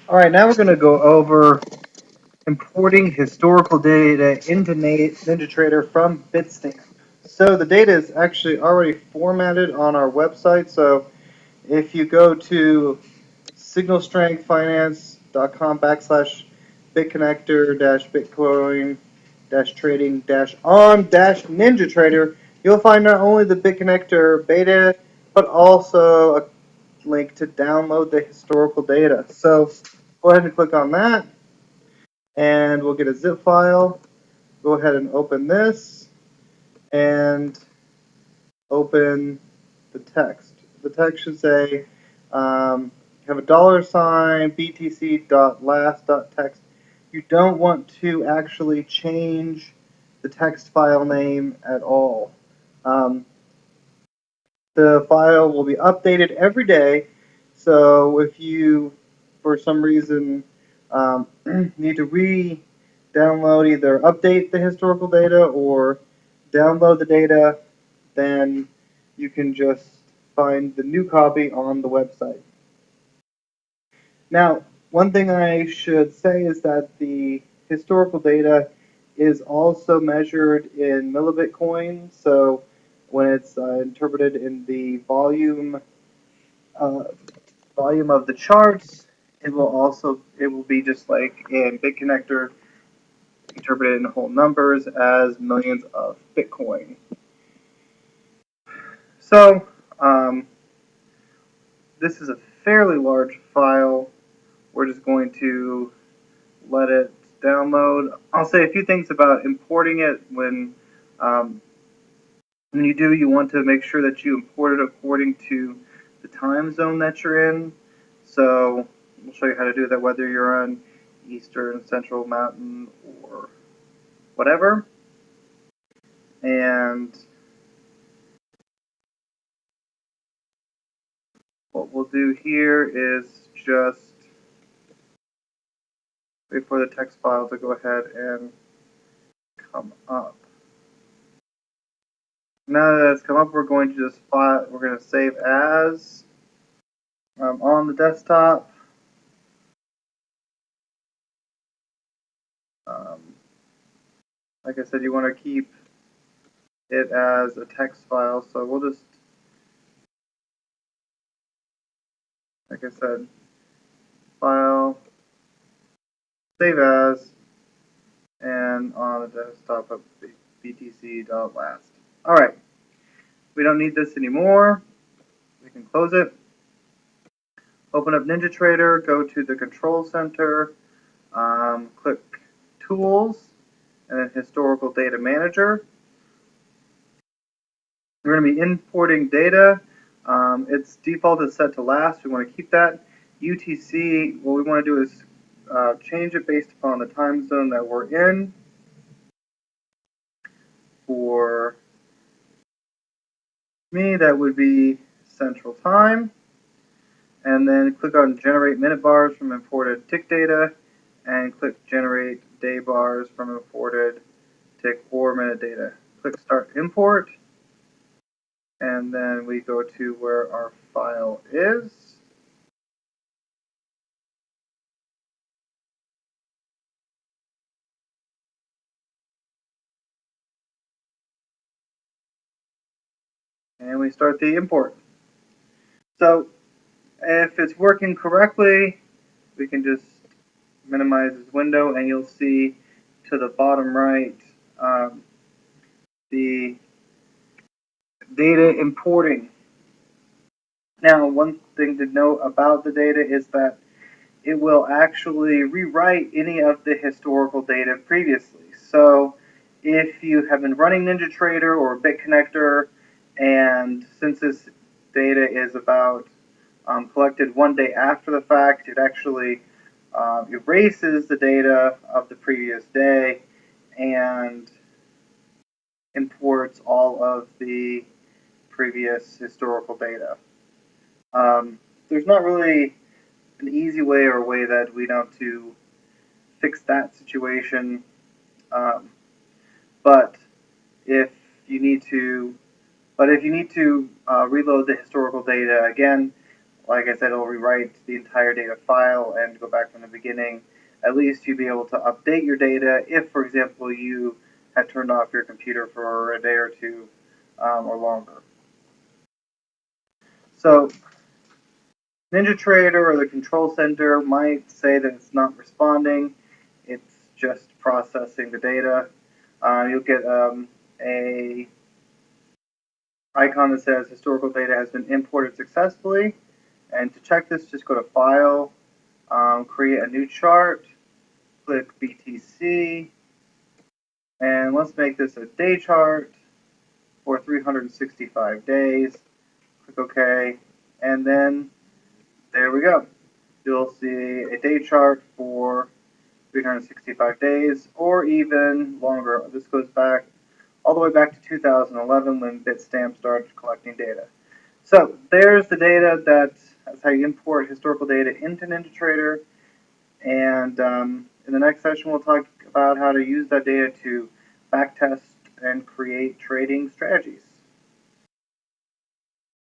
All right, now we're going to go over importing historical data into NinjaTrader from Bitstamp. So the data is actually already formatted on our website. So if you go to signalstrength-finance.com/bitconnector-bitcoin-trading-on-NinjaTrader, you'll find not only the BitConnector beta, but also a link to download the historical data. So go ahead and click on that, and we'll get a zip file. Go ahead and open this, and open the text. The text should say, have a $ btc.last.txt. You don't want to actually change the text file name at all. The file will be updated every day, so if you, for some reason, need to re-download, either update the historical data or download the data, then you can just find the new copy on the website. Now, one thing I should say is that the historical data is also measured in millibitcoin, so when it's interpreted in the volume of the charts, it will be just like in BitConnector, interpreted in whole numbers as millions of Bitcoin. So this is a fairly large file. We're just going to let it download. I'll say a few things about importing it. When you do, you want to make sure that you import it according to the time zone that you're in. So we'll show you how to do that, whether you're on Eastern, Central, Mountain, or whatever. And what we'll do here is just wait for the text file to go ahead and come up. Now that it's come up, we're going to save as on the desktop. Like I said, you want to keep it as a text file, so we'll just, like I said, file, save as, and on the desktop of btc.last. Alright, we don't need this anymore. We can close it. Open up NinjaTrader, go to the Control Center, click Tools, and then Historical Data Manager. We're going to be importing data. Its default is set to last. We want to keep that. UTC, what we want to do is change it based upon the time zone that we're in. For me, that would be Central Time. And then click on Generate Minute Bars from imported tick data, and click Generate Day Bars from imported tick or minute data. Click Start Import, and then we go to where our file is. And we start the import. So if it's working correctly, we can just minimize this window, and you'll see to the bottom right the data importing. Now, one thing to note about the data is that it will actually rewrite any of the historical data previously. So if you have been running NinjaTrader or BitConnector, and since this data is about collected one day after the fact, it actually erases the data of the previous day and imports all of the previous historical data. There's not really an easy way or a way that we know to fix that situation, but if you need to reload the historical data again, like I said, it'll rewrite the entire data file and go back from the beginning. At least you'd be able to update your data if, for example, you had turned off your computer for a day or two or longer. So NinjaTrader or the control center might say that it's not responding. It's just processing the data. You'll get a icon that says historical data has been imported successfully. And to check this, just go to File, create a new chart, click BTC, and let's make this a day chart for 365 days. Click OK, and then there we go. You'll see a day chart for 365 days, or even longer. This goes back all the way back to 2011 when Bitstamp started collecting data. So there's the data. That's how you import historical data into NinjaTrader. And in the next session, we'll talk about how to use that data to backtest and create trading strategies.